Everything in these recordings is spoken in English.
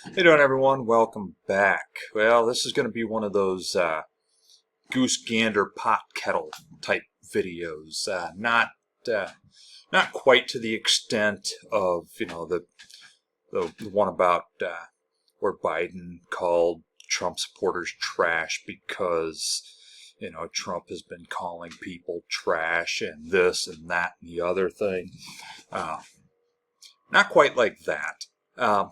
How you doing, everyone? Welcome back. Well, this is going to be one of those goose gander pot kettle type videos. Uh, not quite to the extent of the one about where Biden called Trump supporters trash because Trump has been calling people trash and this and that and the other thing. Not quite like that. Um,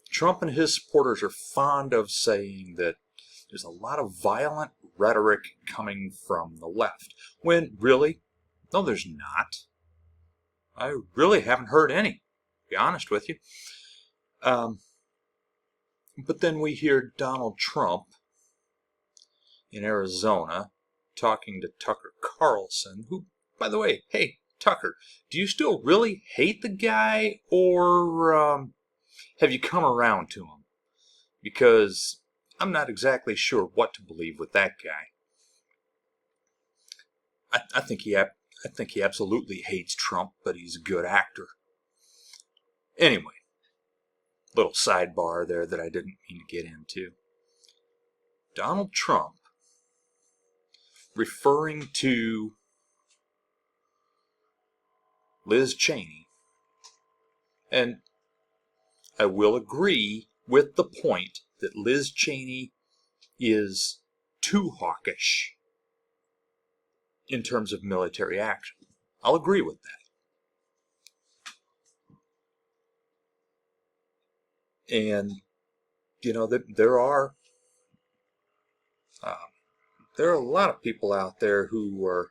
Trump and his supporters are fond of saying that there's a lot of violent rhetoric coming from the left. When really, no, there's not. I really haven't heard any, to be honest with you. But then we hear Donald Trump in Arizona talking to Tucker Carlson, who, by the way, hey, Tucker, do you still really hate the guy, or have you come around to him? Because I'm not exactly sure what to believe with that guy. I think he absolutely hates Trump, but he's a good actor. Anyway, little sidebar there that I didn't mean to get into. Donald Trump referring to Liz Cheney, and I will agree with the point that Liz Cheney is too hawkish in terms of military action. I'll agree with that. And there are a lot of people out there who are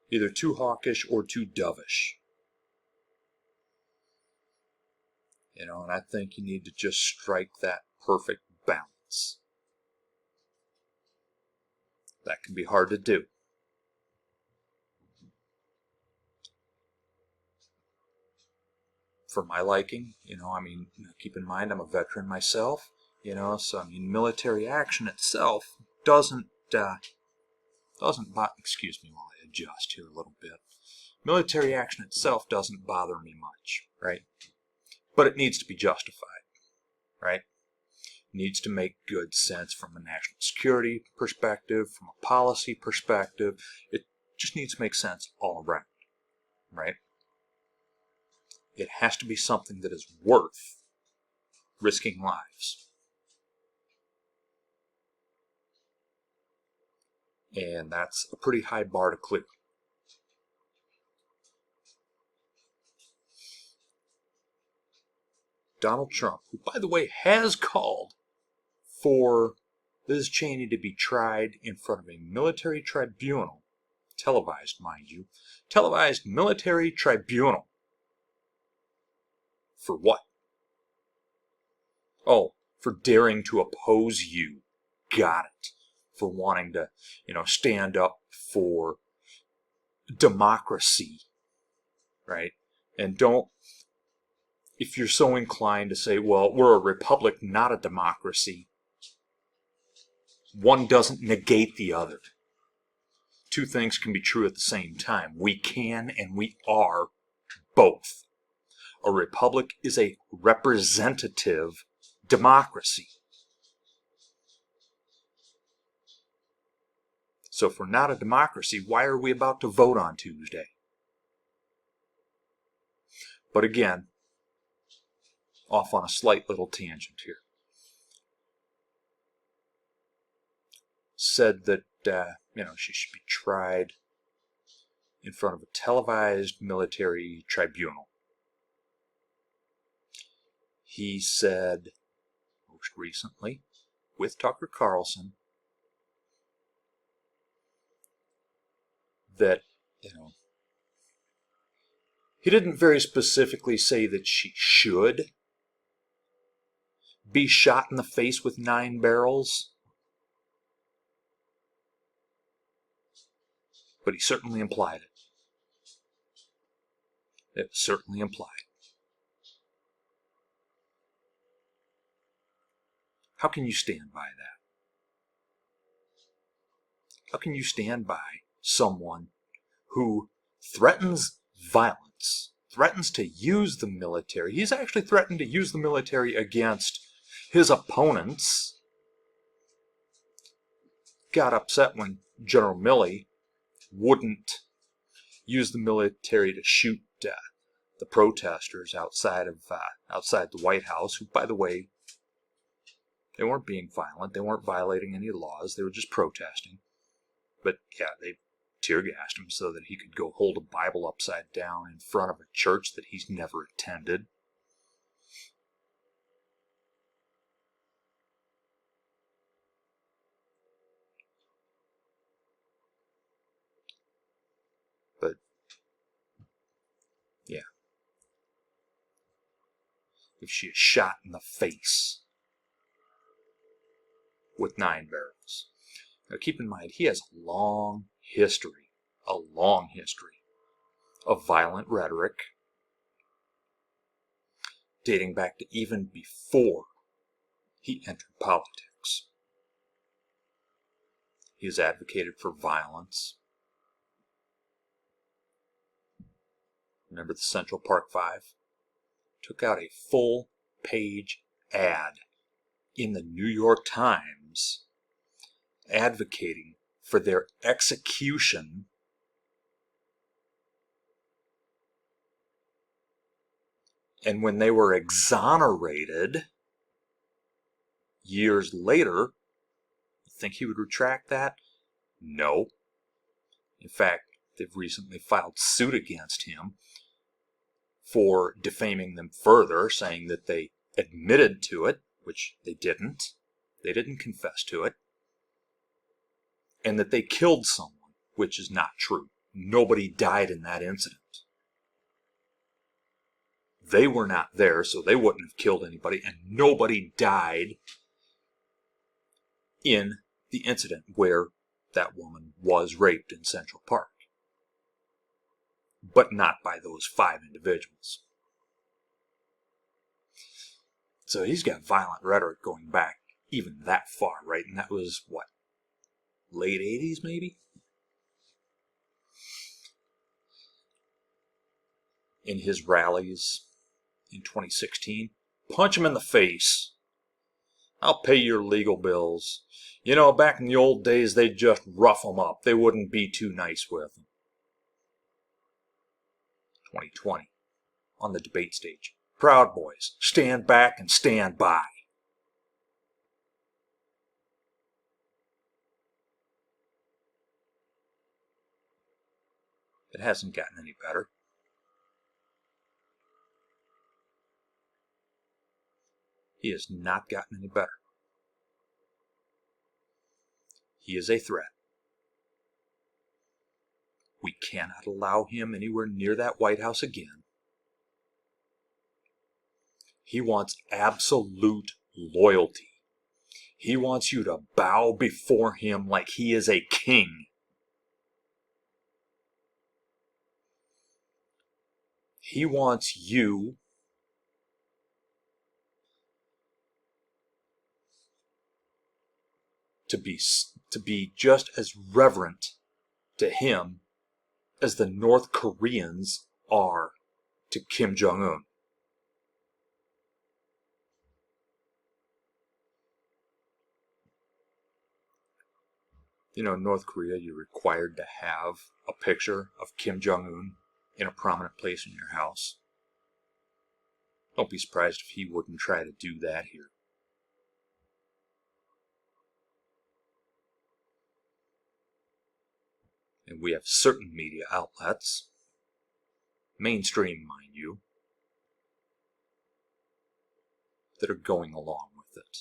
either too hawkish or too dovish. And I think you need to just strike that perfect balance. That can be hard to do. For my liking, keep in mind I'm a veteran myself, so military action itself doesn't excuse me while I adjust here a little bit. Military action itself doesn't bother me much, right? But it needs to be justified, right? It needs to make good sense from a national security perspective, from a policy perspective. It just needs to make sense all around, right? It has to be something that is worth risking lives. And that's a pretty high bar to clear. Donald Trump, who, by the way, has called for Liz Cheney to be tried in front of a military tribunal, televised, mind you, televised military tribunal. For what? Oh, for daring to oppose you. Got it. For wanting to, stand up for democracy, right? And don't, if you're so inclined to say, well, we're a republic, not a democracy, one doesn't negate the other. Two things can be true at the same time. We can and we are both. A republic is a representative democracy. So if we're not a democracy, why are we about to vote on Tuesday? But again, off on a slight little tangent here. Said that, she should be tried in front of a televised military tribunal. He said, most recently, with Tucker Carlson, that, he didn't very specifically say that she should be shot in the face with 9 barrels, but he certainly implied it. It was certainly implied. How can you stand by that? How can you stand by someone who threatens violence threatens to use the military. He's actually threatened to use the military against his opponents. Got upset when General Milley wouldn't use the military to shoot the protesters outside the White House, who, by the way, they weren't being violent. They weren't violating any laws. They were just protesting. But yeah, they tear gassed him so that he could go hold a Bible upside down in front of a church that he's never attended. But yeah, if she is shot in the face with 9 barrels. Now keep in mind, he has a long history of violent rhetoric, dating back to even before he entered politics. He has advocated for violence. Remember the Central Park Five? Took out a full-page ad in the New York Times advocating for their execution and when they were exonerated years later, you think he would retract that? No. In fact, they've recently filed suit against him for defaming them further, saying that they admitted to it, which they didn't. They didn't confess to it. And that they killed someone, which is not true. Nobody died in that incident. They were not there, so they wouldn't have killed anybody, and nobody died in the incident where that woman was raped in Central Park. But not by those 5 individuals. So he's got violent rhetoric going back even that far, right? And that was, what, late 80s maybe? In his rallies in 2016. Punch him in the face. I'll pay your legal bills. You know, back in the old days, they'd just rough them up. They wouldn't be too nice with them. 2020, on the debate stage. Proud Boys, stand back and stand by. It hasn't gotten any better. He has not gotten any better. He is a threat. We cannot allow him anywhere near that White House again. He wants absolute loyalty. He wants you to bow before him like he is a king. He wants you to be just as reverent to him as the North Koreans are to Kim Jong-un. You know, in North Korea, you're required to have a picture of Kim Jong-un in a prominent place in your house. Don't be surprised if he wouldn't try to do that here. And we have certain media outlets, mainstream mind you, that are going along with it.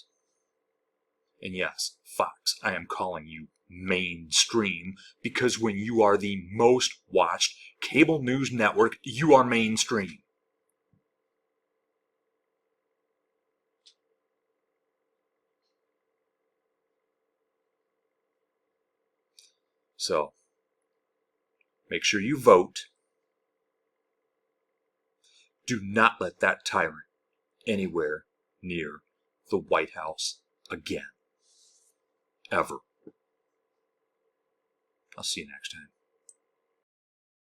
And yes, Fox, I am calling you mainstream because when you are the most watched cable news network, you are mainstream. So, make sure you vote. Do not let that tyrant anywhere near the White House again. Ever. I'll see you next time.